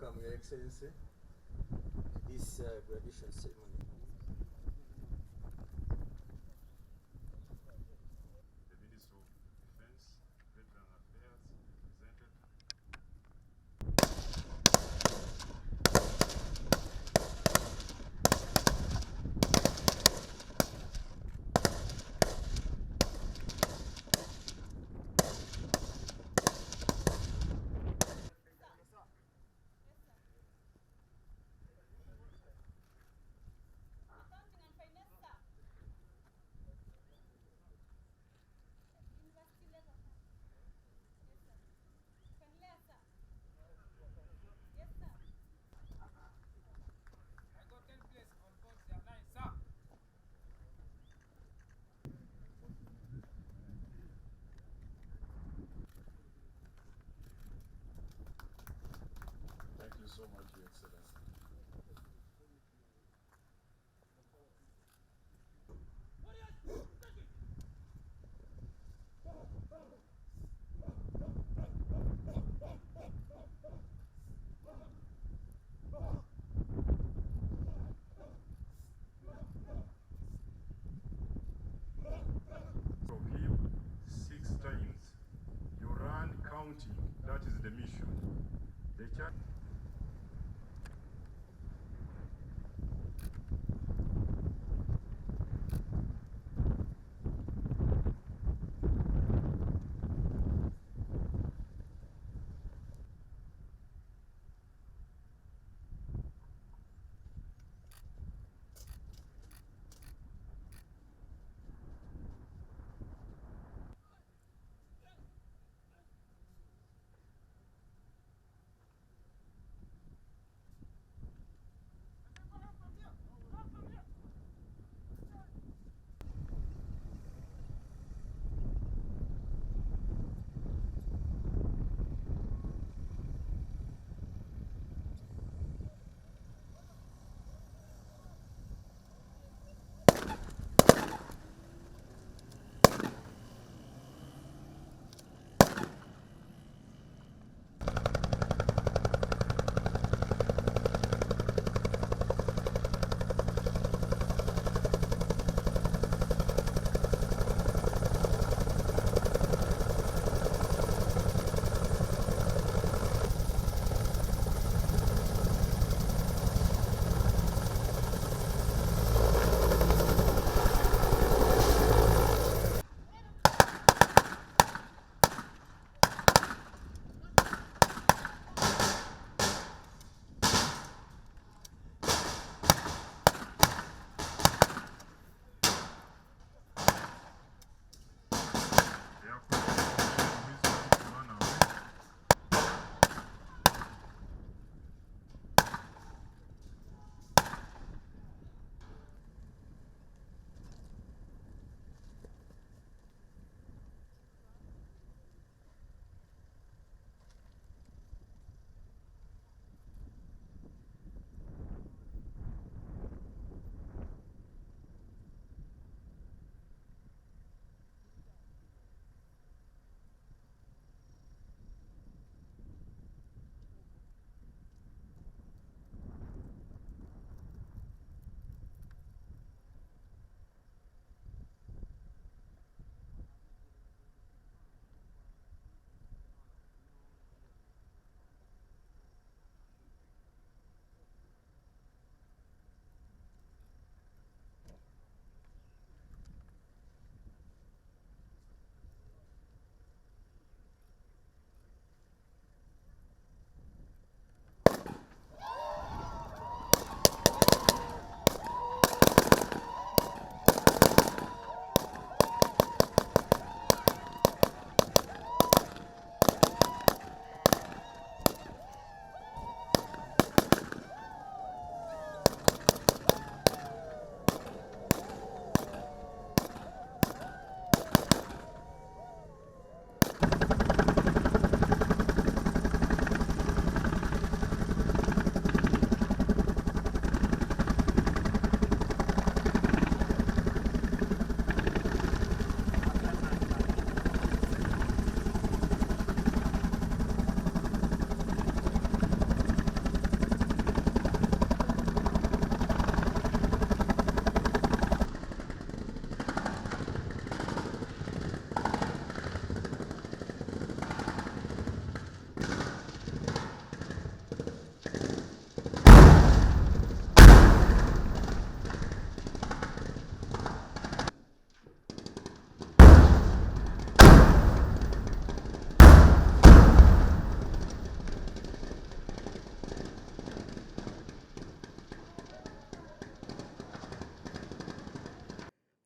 welcome, Your Excellency, this graduation ceremony. The Minister of Defense, Veteran Affairs, represented. Thank you so much, Your Excellency. Fulfill 6 times. You run counting. That is the mission. The church.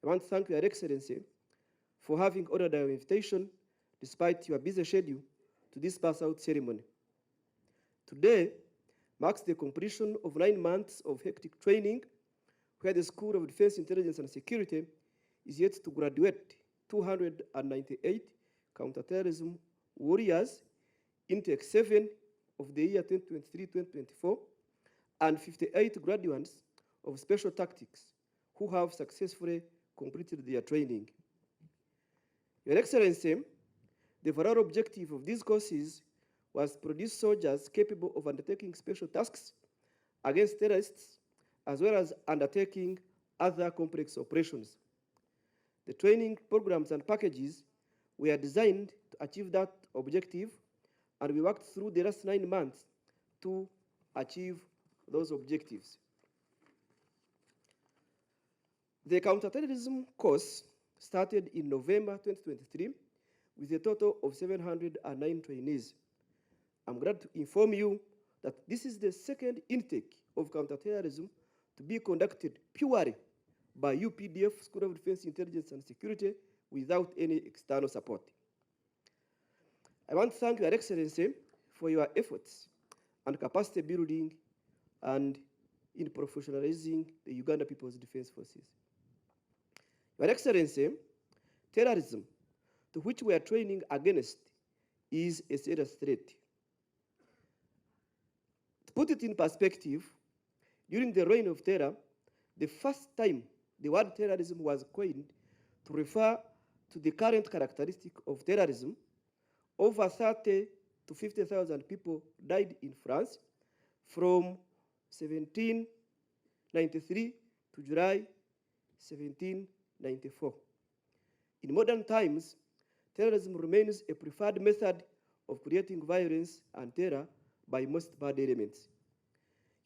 I want to thank Your Excellency for having honored our invitation despite your busy schedule to this pass-out ceremony. Today marks the completion of 9 months of hectic training, where the School of Defense, Intelligence and Security is yet to graduate 298 counterterrorism warriors, intake 7 of the year 2023-2024, and 58 graduates of special tactics who have successfully completed their training. Your Excellency, the overall objective of these courses was to produce soldiers capable of undertaking special tasks against terrorists, as well as undertaking other complex operations. The training programs and packages were designed to achieve that objective, and we worked through the last 9 months to achieve those objectives. The counterterrorism course started in November 2023 with a total of 709 trainees. I'm glad to inform you that this is the second intake of counterterrorism to be conducted purely by UPDF, School of Defense, Intelligence and Security, without any external support. I want to thank Your Excellency for your efforts and capacity building and in professionalizing the Uganda People's Defense Forces. Your Excellency, terrorism, to which we are training against, is a serious threat. To put it in perspective, during the reign of terror, the first time the word terrorism was coined to refer to the current characteristic of terrorism, over 30 to 50,000 people died in France from 1793 to July 1794. In modern times, terrorism remains a preferred method of creating violence and terror by most bad elements.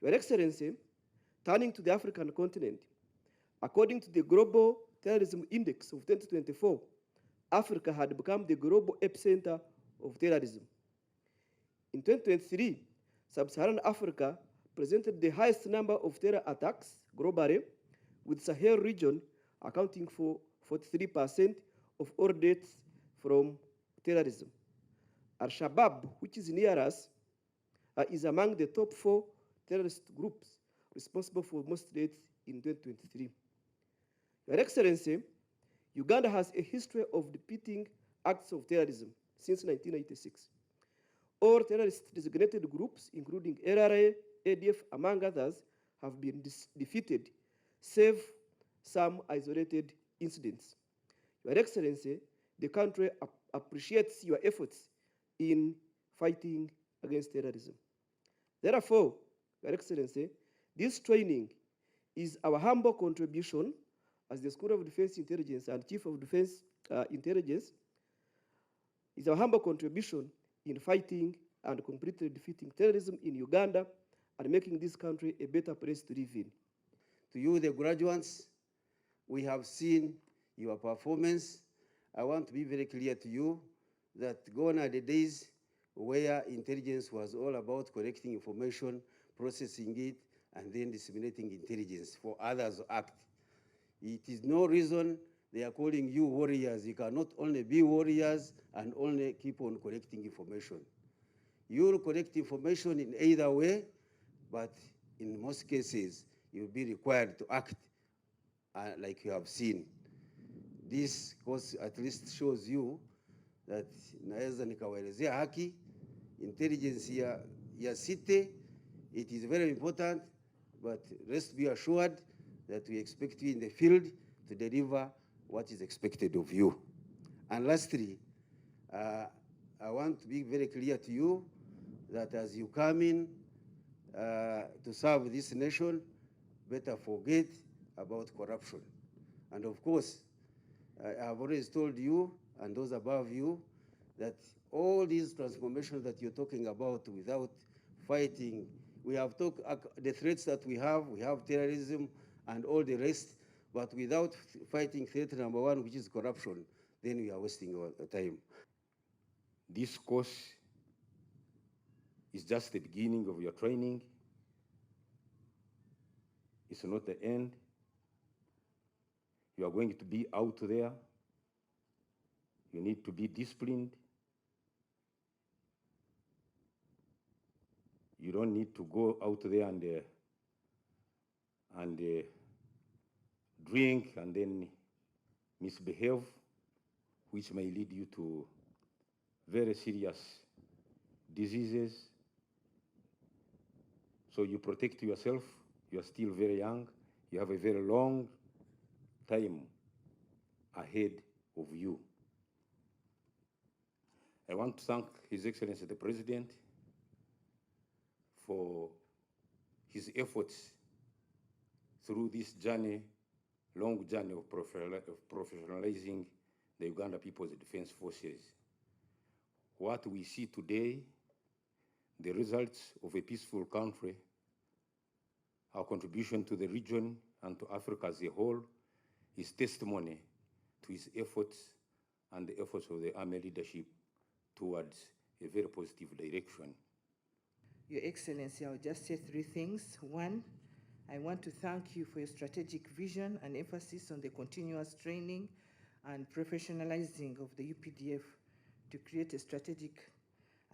Your Excellency, turning to the African continent, according to the Global Terrorism Index of 2024, Africa had become the global epicenter of terrorism. In 2023, Sub-Saharan Africa presented the highest number of terror attacks globally, with Sahel region accounting for 43% of all deaths from terrorism. Al-Shabaab, which is near us, is among the top 4 terrorist groups responsible for most deaths in 2023. Your Excellency, Uganda has a history of repeating acts of terrorism since 1986. All terrorist-designated groups, including LRA, ADF, among others, have been defeated, save some isolated incidents. Your Excellency, the country appreciates your efforts in fighting against terrorism. Therefore, Your Excellency, this training is our humble contribution as the School of Defense Intelligence and Chief of Defense Intelligence, is our humble contribution in fighting and completely defeating terrorism in Uganda and making this country a better place to live in. To you, the graduates, we have seen your performance. I want to be very clear to you that gone are the days where intelligence was all about collecting information, processing it, and then disseminating intelligence for others to act. It is no reason they are calling you warriors. You cannot only be warriors and only keep on collecting information. You will collect information in either way, but in most cases, you'll be required to act like you have seen. This course at least shows you that naweza nikawaelezea haki, intelligence ya city, it is very important, but rest be assured that we expect you in the field to deliver what is expected of you. And lastly, I want to be very clear to you that as you come in to serve this nation, better forget about corruption. And of course, I have always told you and those above you that all these transformations that you're talking about without fighting, we have talked the threats that we have terrorism and all the rest, but without fighting threat number 1, which is corruption, then we are wasting our time. This course is just the beginning of your training. It's not the end. You are going to be out there. You need to be disciplined. You don't need to go out there and drink and then misbehave, which may lead you to very serious diseases. So you protect yourself. You are still very young. You have a very long time ahead of you. I want to thank His Excellency the President for his efforts through this journey, long journey of professionalizing the Uganda People's Defense Forces. What we see today, the results of a peaceful country, our contribution to the region and to Africa as a whole, is testimony to his efforts and the efforts of the army leadership towards a very positive direction. Your Excellency, I'll just say three things. One, I want to thank you for your strategic vision and emphasis on the continuous training and professionalizing of the UPDF to create a strategic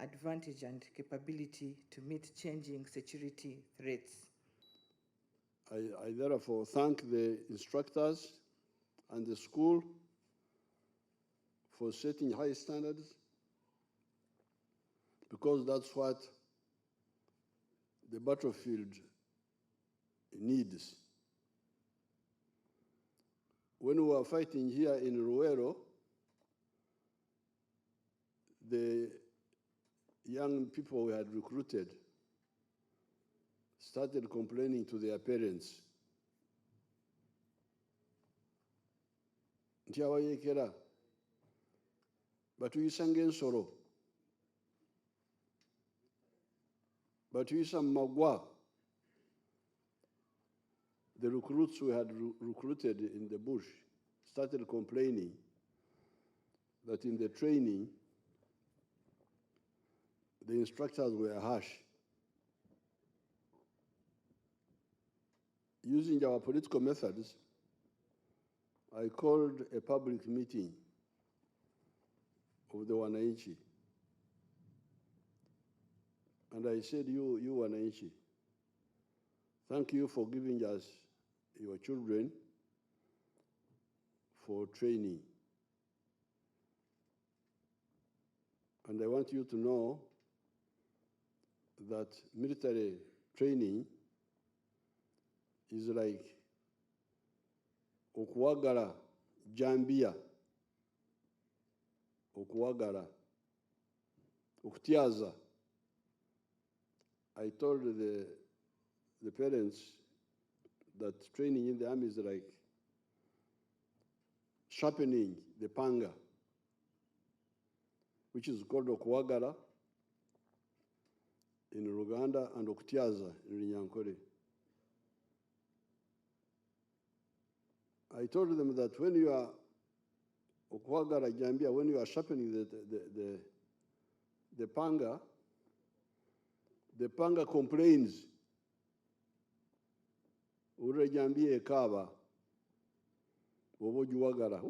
advantage and capability to meet changing security threats. I therefore thank the instructors and the school for setting high standards, because that's what the battlefield needs. When we were fighting here in Ruero, the young people we had recruited started complaining to their parents. Ntiabayekera batuyisanga ensolo, batuyisa magwa. The recruits we had recruited in the bush started complaining that in the training, the instructors were harsh. Using our political methods, I called a public meeting of the Wananchi. And I said, you Wananchi, thank you for giving us your children for training. And I want you to know that military training is like okuwagala jambia, okuwagala, okutyaza. I told the parents that training in the army is like sharpening the panga, which is called okuwagala in Uganda and okutyaza in Runyankore. I told them that when you are okuwagala jambia, when you are sharpening the panga complains. Ure jambia ekaba, woboju wagala,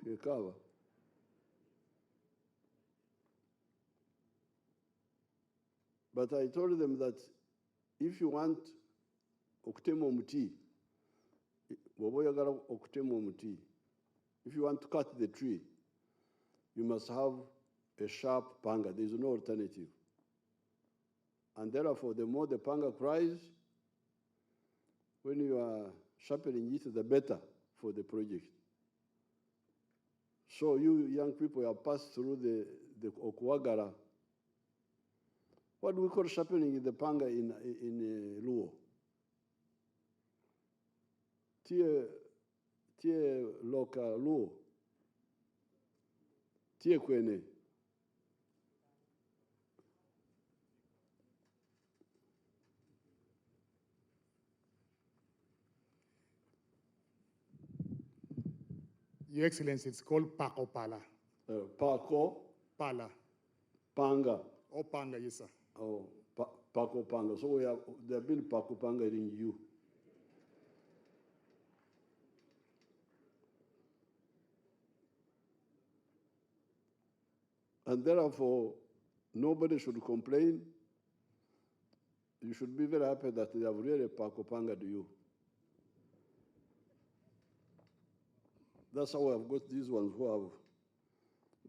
ekaba. But I told them that if you want okutema omuti, woboyagala okutema omuti, if you want to cut the tree, you must have a sharp panga. There is no alternative. And therefore, the more the panga cries, when you are sharpening it, the better for the project. So you young people have passed through the okuwagala. What do we call sharpening the panga in Luo? Tie loka Luo. Tie kwene. Your Excellency, it's called Pako Pala. Pako Pala. Panga. Oh, Panga, yes, sir. Oh, Pako Panga. So there have been Pako Panga in you. And therefore, nobody should complain. You should be very happy that they have really pakopanged you. That's how I've got these ones who have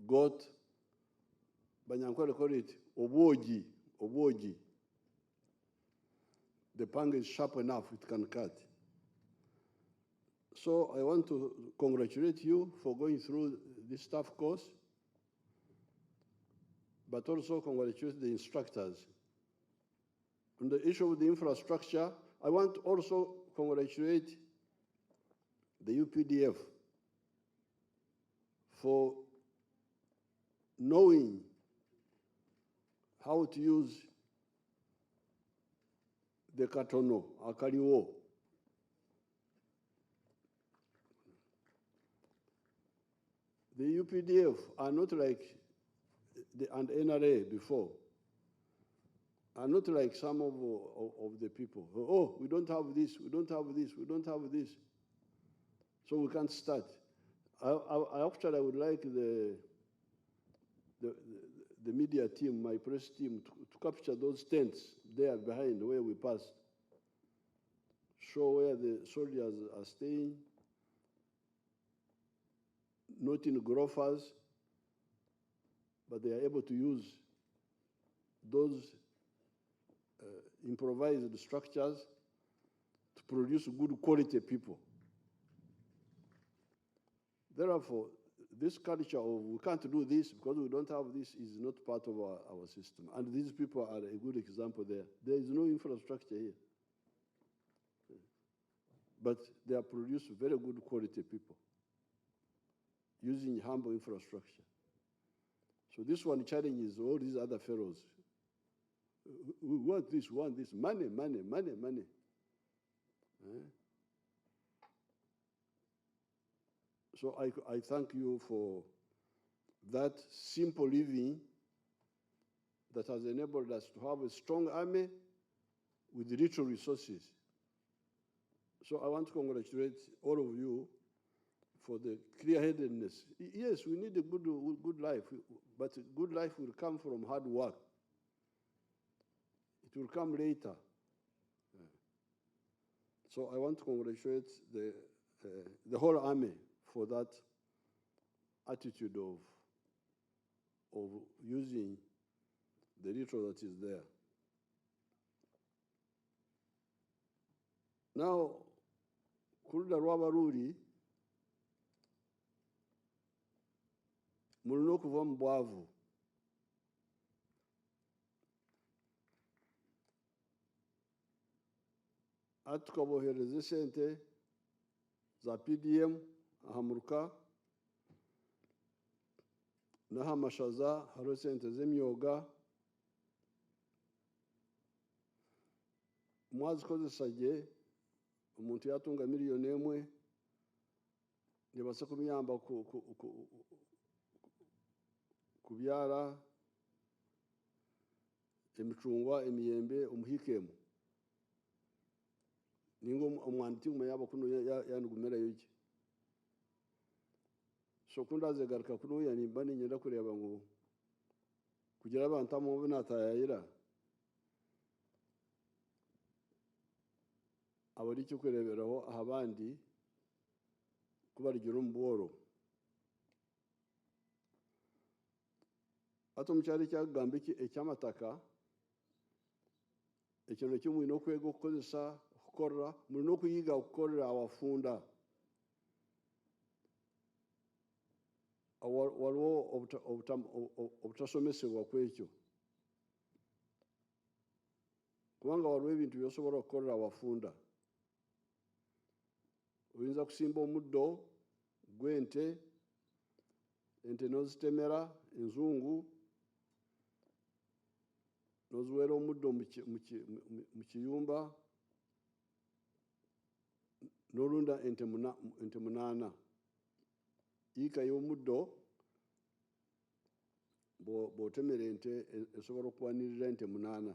got, Banyankole call it, oboji. The panga is sharp enough, it can cut. So I want to congratulate you for going through this tough course, but also congratulate the instructors. On the issue of the infrastructure, I want to also congratulate the UPDF for knowing how to use the katono, akaliwo. The UPDF are not like the and NRA before, are not like some of the people. Oh, we don't have this, we don't have this, we don't have this. So we can't start. Actually, I would like the media team, my press team, to capture those tents there behind where we passed. Show where the soldiers are staying, not in grofers, but they are able to use those improvised structures to produce good quality people. Therefore, this culture of we can't do this because we don't have this is not part of our system. And these people are a good example there. There is no infrastructure here. But they have produced very good quality people using humble infrastructure. So this one challenges all these other fellows. We want this, money, money, money, money. So I thank you for that simple living that has enabled us to have a strong army with little resources. So I want to congratulate all of you for the clear-headedness. Yes, we need a good life, but good life will come from hard work. It will come later. So I want to congratulate the whole army for that attitude of using the little that is there. Now, Kulda Rwabaruri, mulina okuva mu bwavu. Ati tukabohereza sente za PDM ahamuruka n'ahamashaza hariho sente z'emyoga mwazikozesa gye omuntu yatunga $1,000,000 nebasa kumuyamba kubyara emicungwa emiyembe omuhikemu ningo omwanti umuyaba kuno yanugumerayo gye so kundaze garuka kuno yanimba ninyenda kureba ngo kugira abantu amubi natayayira abari cyo kureberaho abandi kubarigiro mboro ato mucyari cyagamba iki ecyamataka ekintu kimwe no kwego kukozesa gukora muri no kuyiga gukorera abafunda waliwo obutasomesebwa kwekyo kubanga waliwo ebintu byosobola okukorera abafunda oyinza kusimba omuddo gw'ente ente nozitemera enzungu noziwera omuddo mu kiyumba n'olunda ente munana ika y'omuddo bw'otemera ente esobola okwanirira ente munana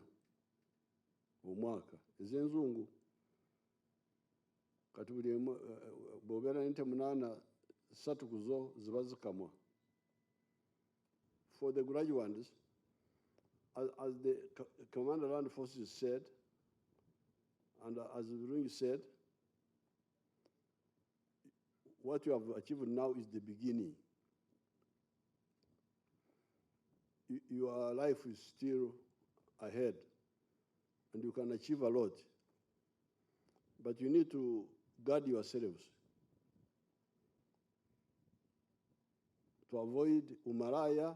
omwaka ez'enzungu kati buli bw'obeera ente munana 3 kuzo ziba zikamwa for the graduates, as the Commander of Land Forces said, and as Ring said, what you have achieved now is the beginning. Your life is still ahead, and you can achieve a lot. But you need to guard yourselves to avoid umaraya,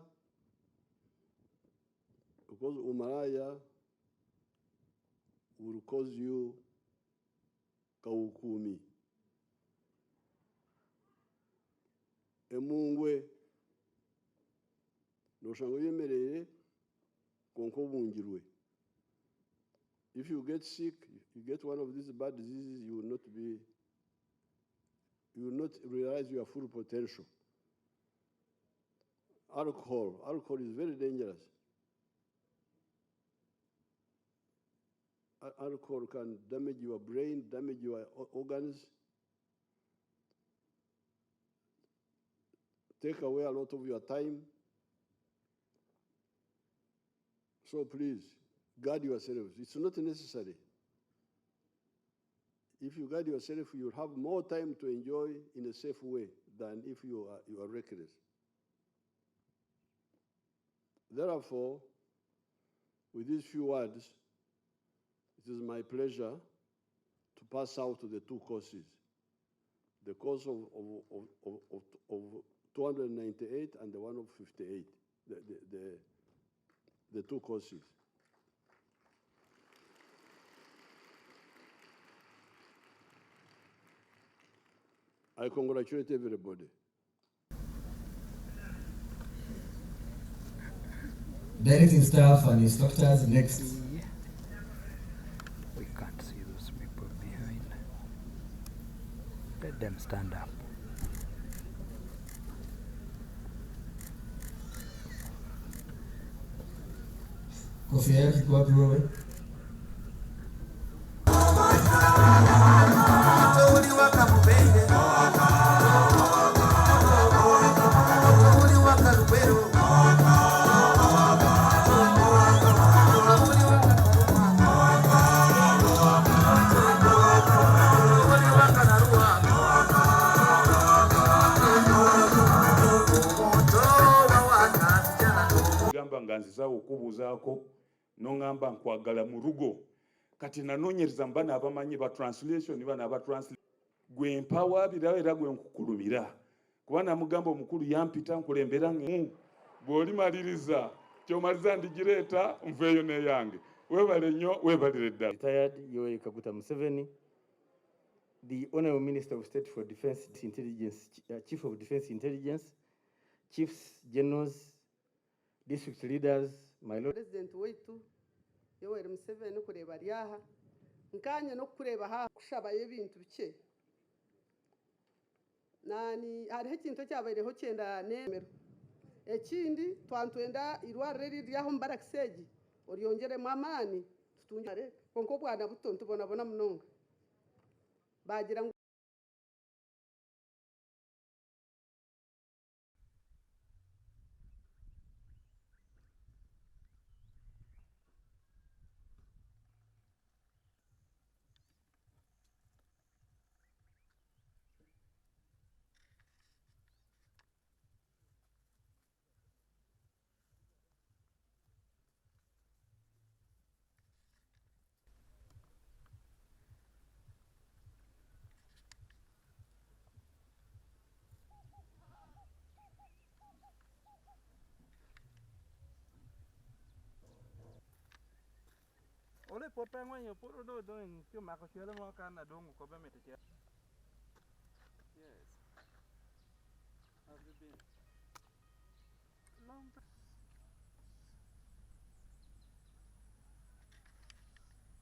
because umaraya will cause you kawukumi. Emungwe noshango yemerere konko bungirwe. If you get sick, you get one of these bad diseases, you will not realize your full potential. Alcohol is very dangerous. Alcohol can damage your brain, damage your organs, take away a lot of your time. So please, guard yourselves. It's not necessary. If you guard yourself, you'll have more time to enjoy in a safe way than if you are reckless. Therefore, with these few words, it is my pleasure to pass out the two courses, the course of 298 and the one of 58, the two courses. I congratulate everybody. Directing staff and instructors next. We can't see those people behind. Let them stand up. Fulfil, go up, Rowan. Nganziza okubuzaako nongamba nkwagala mu rugo kati nanonyereza mbana abamanyi ba translation bana aba translate gwe empower birawe era gwe nkukulumira kuba namugamba omukulu yampita nkulembera bw'oli maliriza kyomaliza ndigireeta nveeyo neyange webale nnyo webalire ddala. Retired Yoweri Kaguta Museveni, the Honorable Minister of State for Defense Intelligence, Chief of Defense Intelligence, Chiefs, Generals, District Leaders, my Lord. President wetu Yoweri Museveni kureba ryaha nkanye no kureba ha kushabaye ibintu bike nani hariho ikintu cyabayeho cyenda nemero ekindi twantwenda irware ryaho mbarakiseji oriyongeremo amani tutungare konko bwana buto ntubona munonga bagira ngo Ole popengwa yo puro do en kyo makosiele mo kana dongo ko be mete. Yes. Have you been?